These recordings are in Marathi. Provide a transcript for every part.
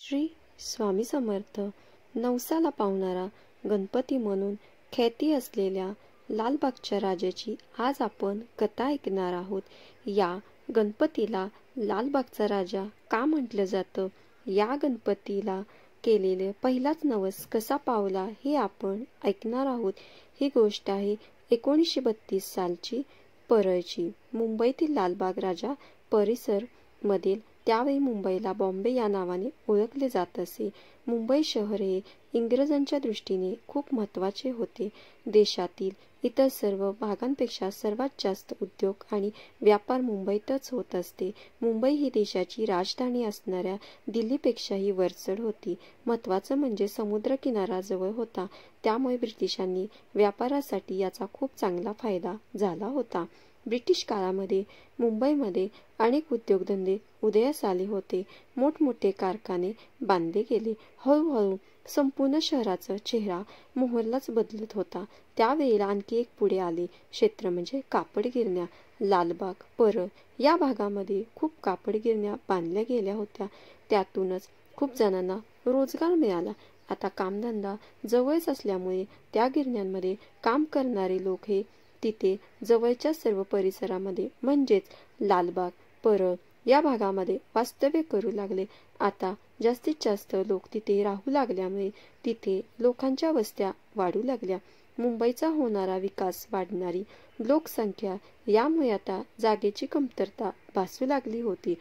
श्री स्वामी समर्थ. नवसाला पावणारा गणपती म्हणून ख्याती असलेल्या लालबागच्या राजाची आज आपण कथा ऐकणार आहोत. या गणपतीला लालबागचा राजा का म्हटलं जातं, या गणपतीला केलेले पहिलाच नवस कसा पावला हे आपण ऐकणार आहोत. ही गोष्ट आहे 1932 सालची परळची. मुंबईतील लालबाग राजा परिसर मधील, त्यावेळी मुंबईला बॉम्बे या नावाने ओळखले जात असे. मुंबई शहर हे इंग्रजांच्या दृष्टीने खूप महत्त्वाचे होते. देशातील इतर सर्व भागांपेक्षा सर्वात जास्त उद्योग आणि व्यापार मुंबईतच होत असते. मुंबई ही देशाची राजधानी असणाऱ्या दिल्लीपेक्षाही वरचढ होती. महत्त्वाचं म्हणजे समुद्रकिनारा जवळ होता, त्यामुळे ब्रिटिशांनी व्यापारासाठी याचा खूप चांगला फायदा झाला होता. ब्रिटिश काळामध्ये मुंबईमध्ये अनेक उद्योगधंदे उदयास आले होते. मोठमोठे कारखाने बांधले गेले. हळूहळू संपूर्ण शहराचा चेहरा मोहरलाच बदलत होता. त्यावेळेला आणखी एक पुढे आले क्षेत्र म्हणजे कापड गिरण्या. लालबाग, परळ या भागामध्ये खूप कापड गिरण्या बांधल्या गेल्या होत्या. त्यातूनच खूप जणांना रोजगार मिळाला. आता कामधंदा जवळच असल्यामुळे त्या गिरण्यांमध्ये काम करणारे लोक हे तिथे जवळच्या सर्व परिसरामध्ये म्हणजेच लालबाग, परळ या भागामध्ये वास्तव्य करू लागले. आता जास्तीत जास्त लोक तिथे राहू लागल्यामुळे तिथे लोकांच्या वस्त्या वाढू लागल्या. मुंबईचा होणारा विकास, वाढणारी लोकसंख्या यामुळे आता जागेची कमतरता भासू लागली होती.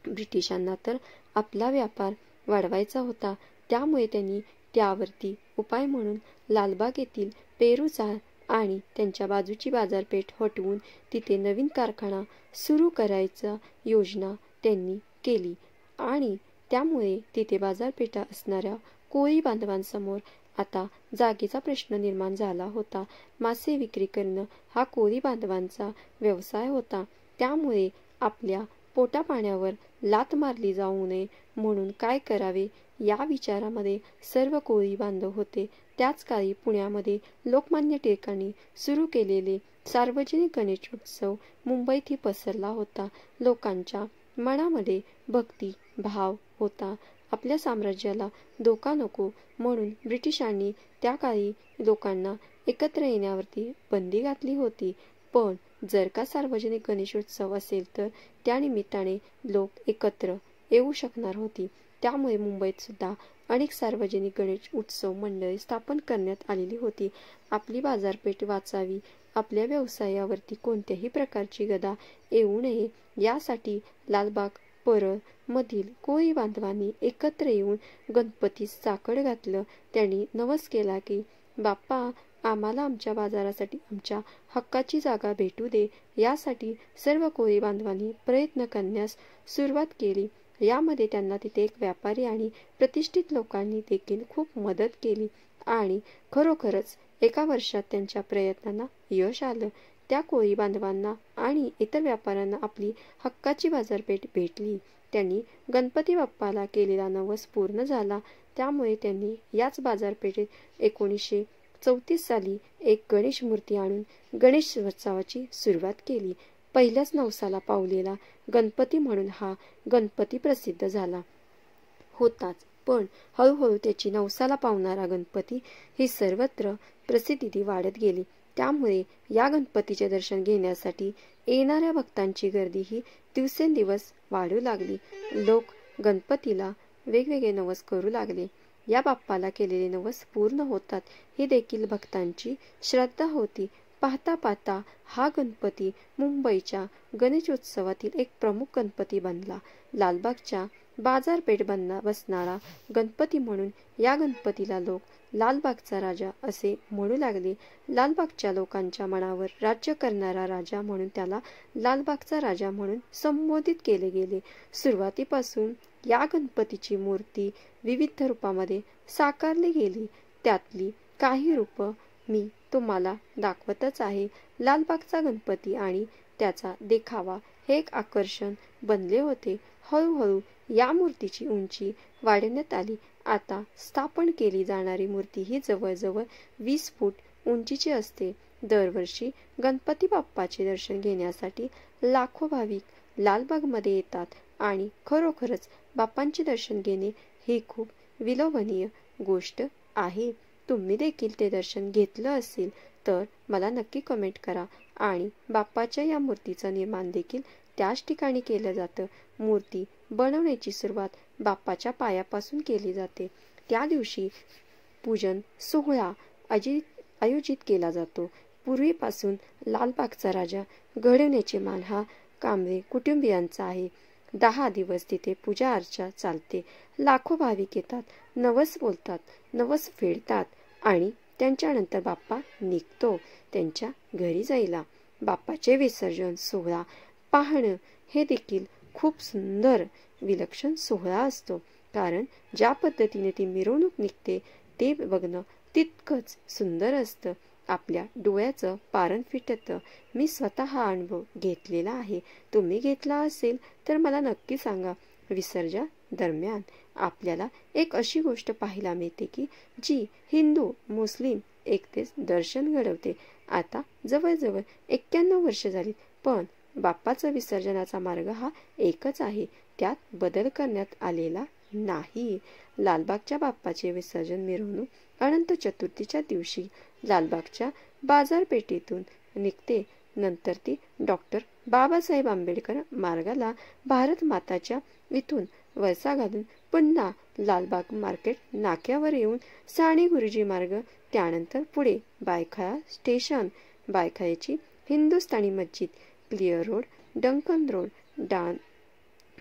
ब्रिटिशांना तर आपला व्यापार वाढवायचा होता, त्यामुळे त्यांनी त्यावरती उपाय म्हणून लालबाग येथील पेरूचा आणि त्यांच्या बाजूची बाजारपेठ हटवून तिथे नवीन कारखाना सुरू करायचा योजना त्यांनी केली आणि त्यामुळे तिथे बाजारपेठा असणाऱ्या कोळी बांधवांसमोर आता जागेचा प्रश्न निर्माण झाला होता. मासे विक्री करणं हा कोळी बांधवांचा व्यवसाय होता. त्यामुळे आपल्या पोटापाण्यावर लाथ मारली जाऊ नये म्हणून काय करावे या विचारामध्ये सर्व कोळी बांधव होते. त्याच काळी पुण्यामध्ये लोकमान्य टिळकांनी सुरू केलेले सार्वजनिक गणेशोत्सव मुंबईतही पसरला होता. लोकांच्या मनामध्ये भक्ती भाव होता. आपल्या साम्राज्याला धोका नको म्हणून ब्रिटिशांनी त्या काळी लोकांना एकत्र येण्यावरती बंदी घातली होती. पण जर का सार्वजनिक गणेशोत्सव असेल तर त्या निमित्ताने लोक एकत्र येऊ शकणार होती. त्यामुळे मुंबईत सुद्धा अनेक सार्वजनिक गणेश उत्सव मंडळे स्थापन करण्यात आलेली होती. आपली बाजारपेठ वाचावी, आपल्या व्यवसायावरती कोणत्याही प्रकारची गदा येऊ नये यासाठी लालबाग, परळ मधील कोळी बांधवांनी एकत्र येऊन गणपतीस साकड घातलं. त्यांनी नवस केला की बाप्पा, आम्हाला आमच्या बाजारासाठी आमच्या हक्काची जागा भेटू दे. यासाठी सर्व कोळी बांधवांनी प्रयत्न करण्यास सुरुवात केली. यामध्ये त्यांना तिथे एक व्यापारी आणि प्रतिष्ठित लोकांनी देखील खूप मदत केली आणि खरोखरच एका वर्षात त्यांच्या प्रयत्नांना यश आलं. त्या कोळी बांधवांना आणि इतर व्यापाऱ्यांना आपली हक्काची बाजारपेठ भेटली. त्यांनी गणपती बाप्पाला केलेला नवस पूर्ण झाला. त्यामुळे त्यांनी याच बाजारपेठेत 1934 साली एक गणेश मूर्ती आणून गणेशोत्सवाची सुरुवात केली. पहिल्याच नवसाला पावलेला गणपती म्हणून हा गणपती प्रसिद्ध झाला होताच, पण हळूहळू त्याची नवसाला पावणारा गणपती ही सर्वत्र प्रसिद्धी वाढत गेली. त्यामुळे या गणपतीचे दर्शन घेण्यासाठी येणाऱ्या भक्तांची गर्दी ही दिवसेंदिवस वाढू लागली. लोक गणपतीला वेगवेगळे नवस करू लागले. या बाप्पाला केलेले नवस पूर्ण होतात ही देखील भक्तांची श्रद्धा होती. पाहता पाहता हा गणपती मुंबईच्या गणेशोत्सवातील एक प्रमुख गणपती बनला. लालबागच्या बाजारपेठ बसणारा गणपती म्हणून या गणपतीला लोक लालबागचा राजा असे म्हणू लागले. लालबागच्या लोकांच्या मनावर राज्य करणारा राजा म्हणून त्याला लालबागचा राजा म्हणून संबोधित केले गेले. सुरुवातीपासून या गणपतीची मूर्ती विविध रूपामध्ये साकारली गेली. त्यातली काही रूप मी तुम्हाला दाखवतच आहे. लालबागचा गणपती आणि त्याचा देखावा हे एक आकर्षण बनले होते. हळूहळू या मूर्तीची उंची वाढवण्यात आली. आता स्थापन केली जाणारी मूर्ती ही जवळजवळ 20 फूट उंचीची असते. दरवर्षी गणपती बाप्पाचे दर्शन घेण्यासाठी लाखो भाविक लालबागमध्ये येतात. आणि खरोखरच बाप्पांचे दर्शन घेणे ही खूप विलोभनीय गोष्ट आहे. तुम्ही देखील ते दर्शन घेतलं असेल तर मला नक्की कमेंट करा. आणि बाप्पाच्या या मूर्तीचं निर्माण देखील त्याच ठिकाणी केलं जातं. मूर्ती बनवण्याची सुरुवात बाप्पाच्या पायापासून केली जाते. त्या दिवशी पूजन सोहळा आयोजित केला जातो. पूर्वीपासून लालबागचा राजा घडवण्याचे मान हा कांबळे कुटुंबियांचा आहे. 10 दिवस तिथे पूजा अर्चा चालते. लाखो भाविक येतात, नवस बोलतात, नवस फेडतात आणि त्यांच्यानंतर बाप्पा निघतो त्यांच्या घरी जायला. बाप्पाचे विसर्जन सोहळा पाहणं हे देखील खूप सुंदर विलक्षण सोहळा असतो. कारण ज्या पद्धतीने ती मिरवणूक निघते ते बघणं तितकंच सुंदर असतं. आपल्या डोळ्याचं पारण फिटतं. मी स्वतः हा अनुभव घेतलेला आहे. तुम्ही घेतला असेल तर मला नक्की सांगा. विसर्जन दरम्यान आपल्याला एक अशी गोष्ट पाहायला मिळते की जी हिंदू मुस्लिम एकतेच दर्शन घडवते. आता जवळजवळ 91 वर्ष झाली, पण बाप्पाचा विसर्जनाचा मार्ग हा एकच आहे. त्यात बदल करण्यात आलेला नाही. लालबागच्या बाप्पाचे विसर्जन मिरवणूक अनंत चतुर्थीच्या दिवशी लालबागच्या बाजारपेठेतून निघते. नंतर ती डॉक्टर बाबासाहेब आंबेडकर मार्गाला भारत माताच्या इथून वळसा घालून पुन्हा लालबाग मार्केट नाक्यावर येऊन साने गुरुजी मार्ग, त्यानंतर पुढे बायखळा स्टेशन, बायखळ्याची हिंदुस्थानी मस्जिद, क्लिअर रोड, डंकन रोड,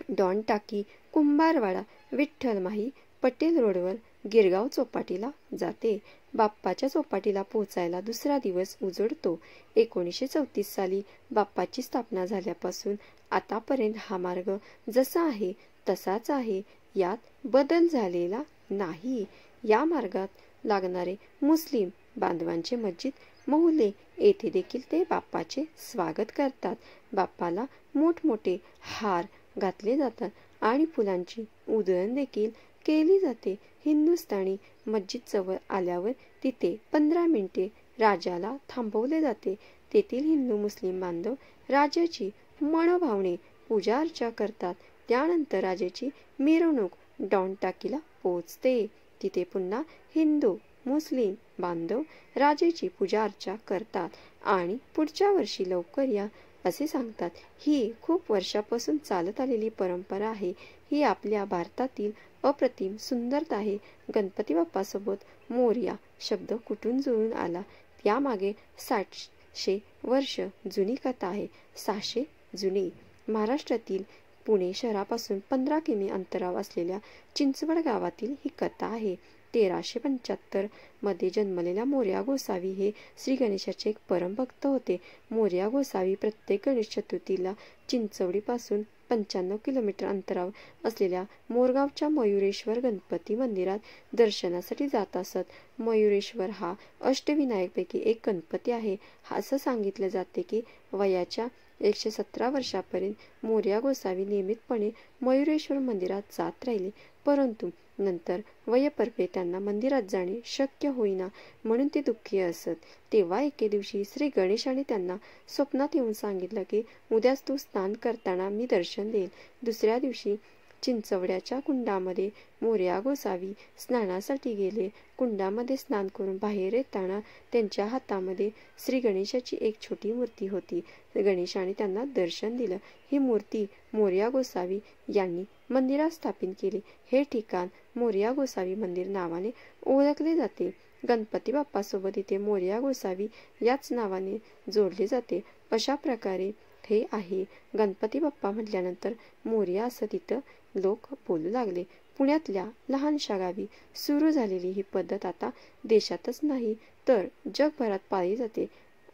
डॉन टाकी, कुंभारवाडा, विठ्ठल माही, पटेल रोडवर गिरगाव चौपाटीला जाते. बाप्पाच्या चौपाटीला पोहोचायला दुसरा दिवस उजडतो. 1934 साली बाप्पाची स्थापना झाल्यापासून आतापर्यंत हा मार्ग जसा आहे तसाच आहे. यात बदल झालेला नाही. या मार्गात लागणारे मुस्लिम बांधवांचे मस्जिद मोहल्ले येथे देखील ते बाप्पाचे स्वागत करतात. बाप्पाला मोठमोठे हार घातले जातात आणि फुलांची उधळण देखील केली जाते. हिंदुस्थानी मस्जिद जवळ आल्यावर तिथे 15 मिनिटे राजाला थांबवले जाते. तेथील हिंदू मुस्लिम बांधव राजाची मनोभावने पूजा अर्चा करतात. त्यानंतर राजाची मिरवणूक डॉन टाकीला पोहोचते. तिथे पुन्हा हिंदू मुस्लिम बांधव राजाची पूजा अर्चा करतात आणि पुढच्या वर्षी लवकर या असे सांगतात. ही खूप वर्षापासून चालत आलेली परंपरा आहे. ही आपल्या भारतातील अप्रतिम सुंदरता आहे. गणपती बाप्पासोबत मोरया शब्द कुठून जुळून आला यामागे 700 वर्ष जुनी कथा आहे. 600 जुनी. महाराष्ट्रातील पुणे शहरापासून 15 किमी अंतरावर असलेल्या चिंचवड गावातील ही कथा आहे. 1375 मध्ये जन्मलेल्या मोरया गोसावी हे श्री गणेशाचे एक परमभक्त होते. मोरया गोसावी प्रत्येक गणेश चतुर्थीला चिंचवडीपासून 95 किलोमीटर अंतरावर असलेल्या मोरगावच्या मयुरेश्वर गणपती मंदिरात दर्शनासाठी जात असत. मयुरेश्वर हा अष्टविनायकपैकी एक गणपती आहे. असं सांगितलं जाते की वयाच्या 117 वर्षापर्यंत मोरया गोसावी नियमितपणे मयुरेश्वर मंदिरात जात राहिले. परंतु नंतर वयपर्वे त्यांना मंदिरात जाणे शक्य होईना म्हणून ते दुःखी असत. तेव्हा एके दिवशी श्री गणेशाने त्यांना स्वप्नात येऊन सांगितलं की उद्याच तू स्नान करताना मी दर्शन देईल. दुसऱ्या दिवशी चिंचवड्याच्या कुंडामध्ये मोरया गोसावी स्नानासाठी गेले. कुंडामध्ये स्नान करून बाहेर येताना त्यांच्या हातामध्ये श्री गणेशाची एक छोटी मूर्ती होती. गणेशाने त्यांना दर्शन दिलं. ही मूर्ती मोरया गोसावी यांनी मंदिरात स्थापित केली. हे ठिकाण मोरया गोसावी मंदिर नावाने ओळखले जाते. गणपती बाप्पासोबत इथे मोरया गोसावी याच नावाने जोडले जाते. अशा प्रकारे हे आहे. गणपती बाप्पा म्हटल्यानंतर मोरया असं तिथं लोक बोलू लागले. पुण्यातल्या लहानशा गावी सुरू झालेली ही पद्धत आता देशातच नाही तर जगभरात पाळली जाते.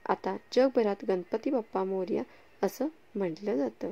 आता जगभरात गणपती बाप्पा मोरया असं म्हटलं जातं.